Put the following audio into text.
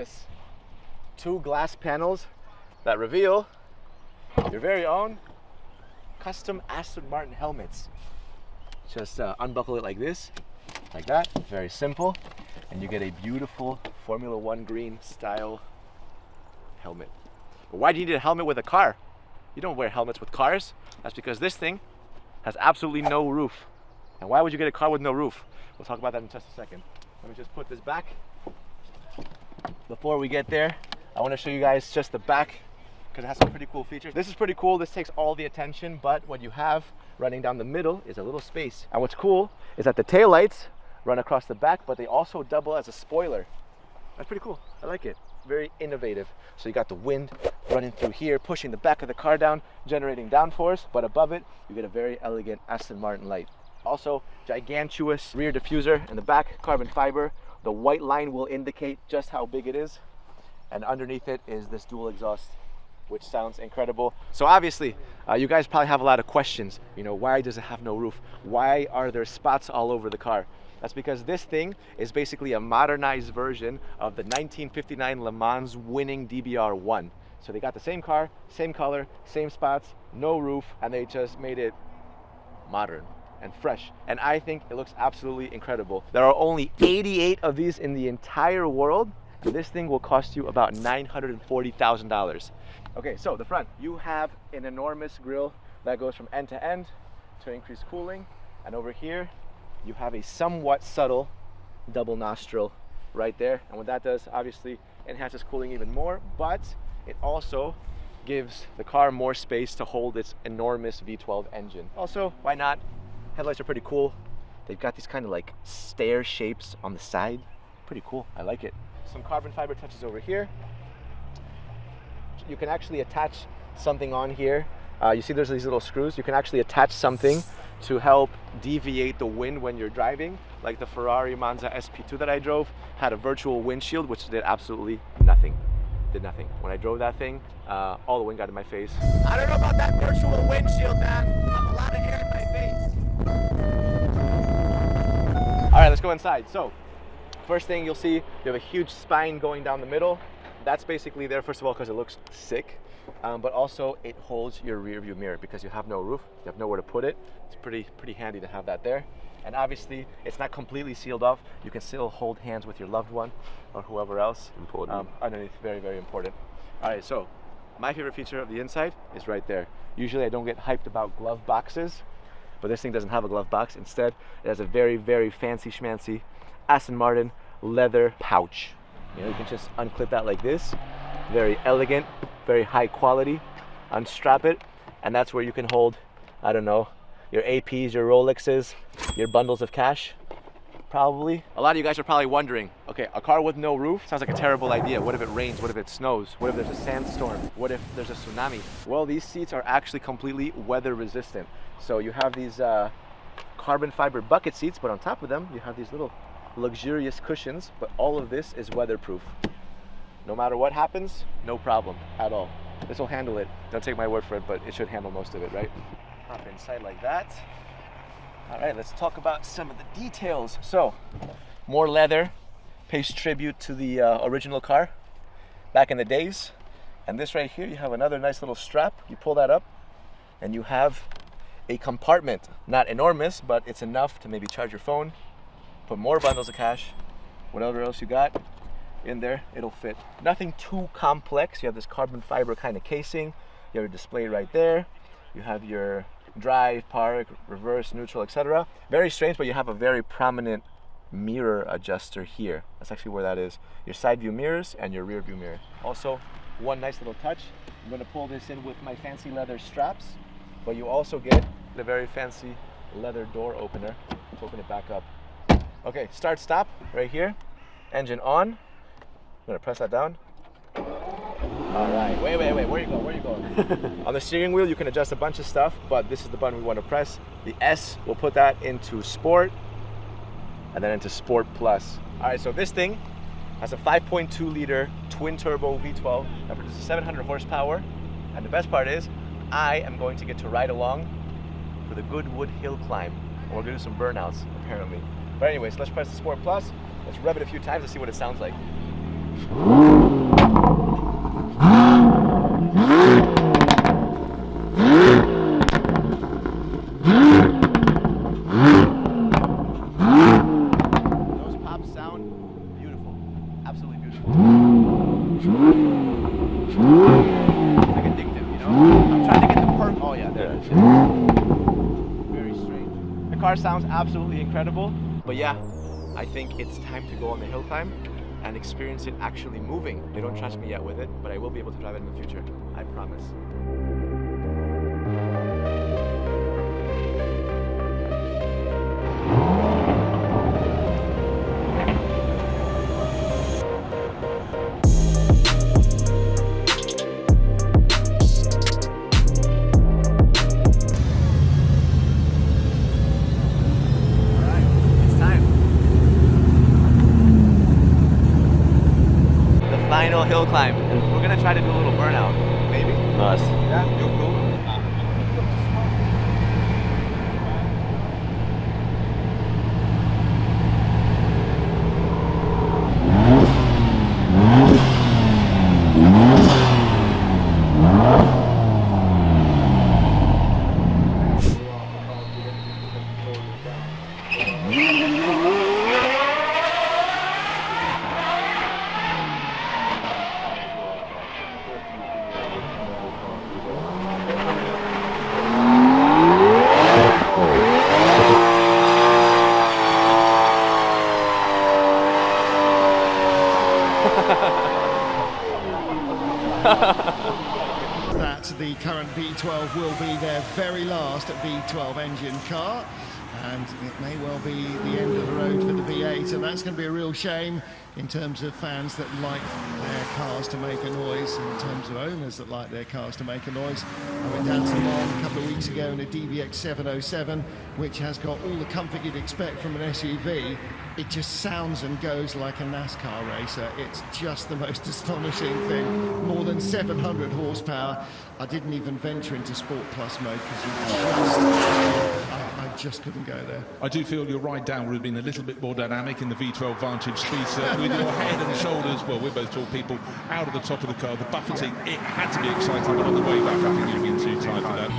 this. 2 glass panels that reveal your very own custom Aston Martin helmets. Just unbuckle it like this, like that, very simple, and you get a beautiful Formula 1 green style helmet. But why do you need a helmet with a car? You don't wear helmets with cars. That's because this thing has absolutely no roof. And why would you get a car with no roof? We'll talk about that in just a second. Let me just put this back. Before we get there, I want to show you guys just the back because it has some pretty cool features. This is pretty cool. This takes all the attention, but what you have running down the middle is a little space. And what's cool is that the taillights run across the back, but they also double as a spoiler. That's pretty cool. I like it. Very innovative. So you got the wind running through here, pushing the back of the car down, generating downforce, but above it, you get a very elegant Aston Martin light. Also, gigantuous rear diffuser in the back, carbon fiber. The white line will indicate just how big it is. And underneath it is this dual exhaust, which sounds incredible. So obviously, you guys probably have a lot of questions. You know, why does it have no roof? Why are there spots all over the car? That's because this thing is basically a modernized version of the 1959 Le Mans winning DBR1. So they got the same car, same color, same spots, no roof, and they just made it modern and fresh. And I think it looks absolutely incredible. There are only 88 of these in the entire world, and this thing will cost you about $940,000. Okay, so the front, you have an enormous grille that goes from end to end to increase cooling. And over here, you have a somewhat subtle double nostril right there. And what that does, obviously, enhances cooling even more, but it also gives the car more space to hold its enormous V12 engine. Also, why not? Headlights are pretty cool. They've got these kind of like stair shapes on the side. Pretty cool, I like it. Some carbon fiber touches over here. You can actually attach something on here. You see there's these little screws. You can actually attach something to help deviate the wind when you're driving. Like the Ferrari Monza SP2 that I drove had a virtual windshield, which did absolutely nothing. Did nothing. When I drove that thing, all the wind got in my face. I don't know about that virtual windshield, man. I have a lot of air in my face. All right, let's go inside. So, first thing you'll see, you have a huge spine going down the middle. That's basically there, first of all, because it looks sick, but also it holds your rear view mirror because you have no roof, you have nowhere to put it. It's pretty handy to have that there. And obviously, it's not completely sealed off. You can still hold hands with your loved one or whoever else. Important. Underneath, very, very important. All right, so my favorite feature of the inside is right there. Usually I don't get hyped about glove boxes, but this thing doesn't have a glove box. Instead, it has a very, very fancy schmancy Aston Martin leather pouch. You know, you can just unclip that like this. Very elegant, very high quality. Unstrap it, and that's where you can hold, I don't know, your APs, your Rolexes, your bundles of cash, probably. A lot of you guys are probably wondering, okay, a car with no roof sounds like a terrible idea. What if it rains? What if it snows? What if there's a sandstorm? What if there's a tsunami? Well, these seats are actually completely weather resistant. So you have these carbon fiber bucket seats, but on top of them, you have these little luxurious cushions, but all of this is weatherproof. No matter what happens, no problem at all. This will handle it. Don't take my word for it, but it should handle most of it, right? Hop inside like that. All right, let's talk about some of the details. So, more leather, pays tribute to the original car back in the days. And this right here, you have another nice little strap. You pull that up, and you have a compartment. Not enormous, but it's enough to maybe charge your phone, put more bundles of cash, whatever else you got in there, it'll fit. Nothing too complex. You have this carbon fiber kind of casing. You have your display right there. You have your drive, park, reverse, neutral, etc. Very strange, but you have a very prominent mirror adjuster here. That's actually where that is. Your side view mirrors and your rear view mirror. Also, one nice little touch. I'm going to pull this in with my fancy leather straps, but you also get the very fancy leather door opener to open it back up. Okay, start stop right here. Engine on. I'm going to press that down. All right, wait, where are you going? Where are you going? On the steering wheel, you can adjust a bunch of stuff, but this is the button we want to press. The S, we'll put that into Sport, and then into Sport Plus. All right, so this thing has a 5.2 liter twin turbo V12 that produces 700 horsepower. And the best part is, I am going to get to ride along for the Goodwood hill climb. And we're going to do some burnouts, apparently. But anyways, let's press the Sport Plus. Let's rev it a few times and see what it sounds like. Those pops sound beautiful, absolutely beautiful. It's like addictive, you know? I'm trying to get the perk. Oh yeah, there it is. Very strange. The car sounds absolutely incredible, but yeah, I think it's time to go on the hill climb and experience it actually moving. They don't trust me yet with it, but I will be able to drive it in the future. I promise. Final hill climb. We're gonna try to do a little burnout, maybe. Nice. Yeah, you're cool. That the current V12 will be their very last V12 engine car, and it may well be the end of the road for the V8, and that's going to be a real shame in terms of fans that like their cars to make a noise, in terms of owners that like their cars to make a noise. I went down to Le Mans a couple of weeks ago in a DBX 707, which has got all the comfort you'd expect from an SUV. It just sounds and goes like a NASCAR racer. It's just the most astonishing thing. More than 700 horsepower. I didn't even venture into Sport Plus mode because I just couldn't go there. I do feel your ride down would have been a little bit more dynamic in the V12 Vantage Speedster with your head and shoulders, well, we're both tall people, out of the top of the car. The buffeting, it had to be exciting, but on the way back, I think you'd have been too tired for that.